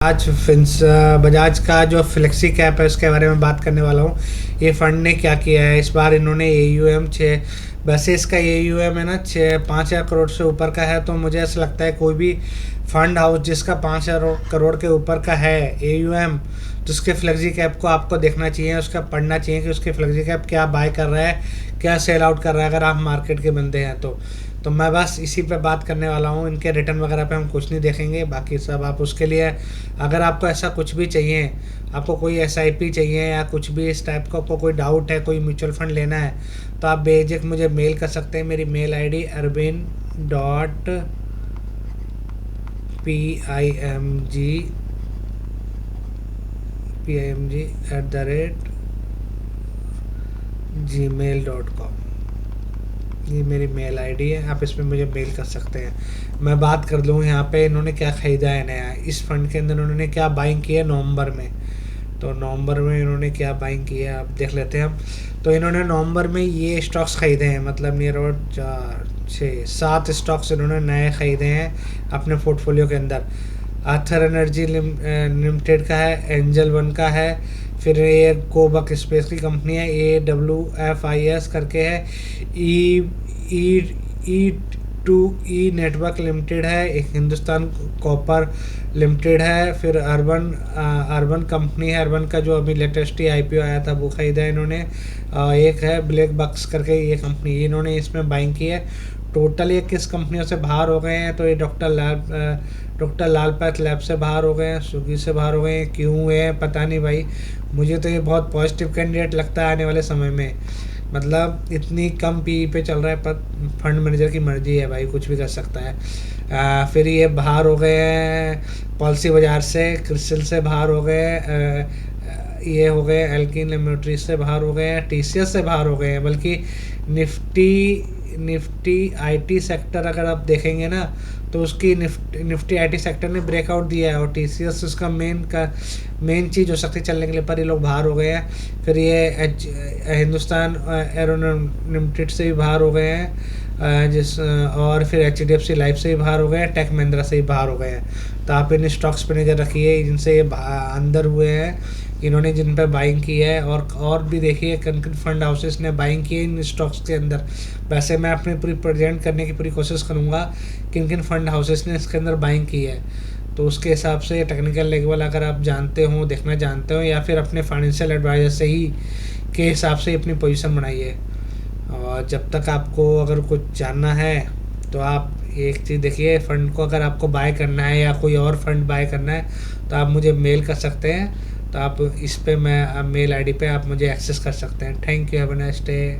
आज बजाज का जो फ्लेक्सी कैप है उसके बारे में बात करने वाला हूँ। ये फंड ने क्या किया है इस बार, इन्होंने AUM छः, वैसे इसका AUM है ना 5,000 करोड़ से ऊपर का है। तो मुझे ऐसा लगता है कोई भी फंड हाउस जिसका 5,000 करोड़ के ऊपर का है AUM, तो उसके फ्लेक्सी कैप को आपको देखना चाहिए, उसका पढ़ना चाहिए कि उसके फ्लेक्सी कैप क्या बाय कर रहा है, क्या सेल आउट कर रहा है, अगर आप मार्केट के बंदे हैं तो मैं बस इसी पे बात करने वाला हूँ। इनके रिटर्न वगैरह पे हम कुछ नहीं देखेंगे, बाकी सब आप उसके लिए, अगर आपको ऐसा कुछ भी चाहिए, आपको कोई SIP चाहिए या कुछ भी इस टाइप का, आपको कोई डाउट है, कोई म्यूचुअल फंड लेना है, तो आप बेझिझक मुझे मेल कर सकते हैं। मेरी मेल ID arvind.pimg@gmail.com, ये मेरी मेल ID है, आप इसमें मुझे मेल कर सकते हैं। मैं बात कर लूँ यहाँ पे इन्होंने क्या ख़रीदा है नया, इस फंड के अंदर इन्होंने क्या बाइंग की है नवंबर में। तो नवंबर में इन्होंने क्या बाइंग की है आप देख लेते हैं हम। तो इन्होंने नवंबर में ये स्टॉक्स ख़रीदे हैं, मतलब नियर अबाउट 4 6 7 स्टॉक्स इन्होंने नए ख़रीदे हैं अपने पोर्टफोलियो के अंदर। आर्थर एनर्जी लिमिटेड का है, एंजल वन का है, फिर ये कोबक स्पेस की कंपनी है, AWFIS करके है, ई ई ई टू ई नेटवर्क लिमिटेड है, एक हिंदुस्तान कॉपर लिमिटेड है, फिर अर्बन कंपनी है, अर्बन का जो अभी लेटेस्ट ही IPO आया था वो ख़रीदा है इन्होंने। एक है ब्लैक बक्स करके ये कंपनी, इन्होंने इसमें बाइंग की है। टोटल ये किस कंपनियों से बाहर हो गए हैं, तो ये डॉक्टर लाल पैथ लैब से बाहर हो गए हैं, स्विगी से बाहर हो गए हैं, क्यों है पता नहीं भाई। मुझे तो ये बहुत पॉजिटिव कैंडिडेट लगता है आने वाले समय में, मतलब इतनी कम PE पे चल रहा है, पर फंड मैनेजर की मर्जी है भाई, कुछ भी कर सकता है। फिर ये बाहर हो गए हैं पॉलिसी बाजार से, क्रिस्टल से बाहर हो गए, ये हो गए एल्किन लेबोरेटरीज से बाहर हो गए हैं, TCS से बाहर हो गए हैं, बल्कि निफ्टी IT सेक्टर अगर आप देखेंगे ना, तो उसकी निफ्टी IT सेक्टर ने ब्रेकआउट दिया है, और TCS उसका मेन चीज़ हो सकती है चलने के लिए, पर ये लोग बाहर हो गए हैं। फिर ये हिंदुस्तान एरोनॉटिक्स लिमिटेड से भी बाहर हो गए हैं, और फिर HDFC लाइफ से भी बाहर हो गए हैं, टेक महिंद्रा से भी बाहर हो गए हैं। तो आप इन स्टॉक्स पे नज़र रखिए जिनसे ये अंदर हुए हैं, इन्होंने जिन पर बाइंग की है, और भी देखिए किन किन फंड हाउसेस ने बाइंग की है इन स्टॉक्स के अंदर। वैसे मैं अपनी पूरी प्रेजेंट करने की पूरी कोशिश करूँगा किन किन फंड हाउसेस ने इसके अंदर बाइंग की है, तो उसके हिसाब से टेक्निकल लेवल अगर आप जानते हो, देखना जानते हो, या फिर अपने फाइनेंशियल एडवाइजर से ही के हिसाब से अपनी पोजीशन बनाइए। और जब तक आपको अगर कुछ जानना है तो आप एक चीज़ देखिए, फ़ंड को अगर आपको बाय करना है या कोई और फंड बाय करना है तो आप मुझे मेल कर सकते हैं। तो आप इस पे, मैं मेल ID पे आप मुझे एक्सेस कर सकते हैं। Thank you, have a nice day.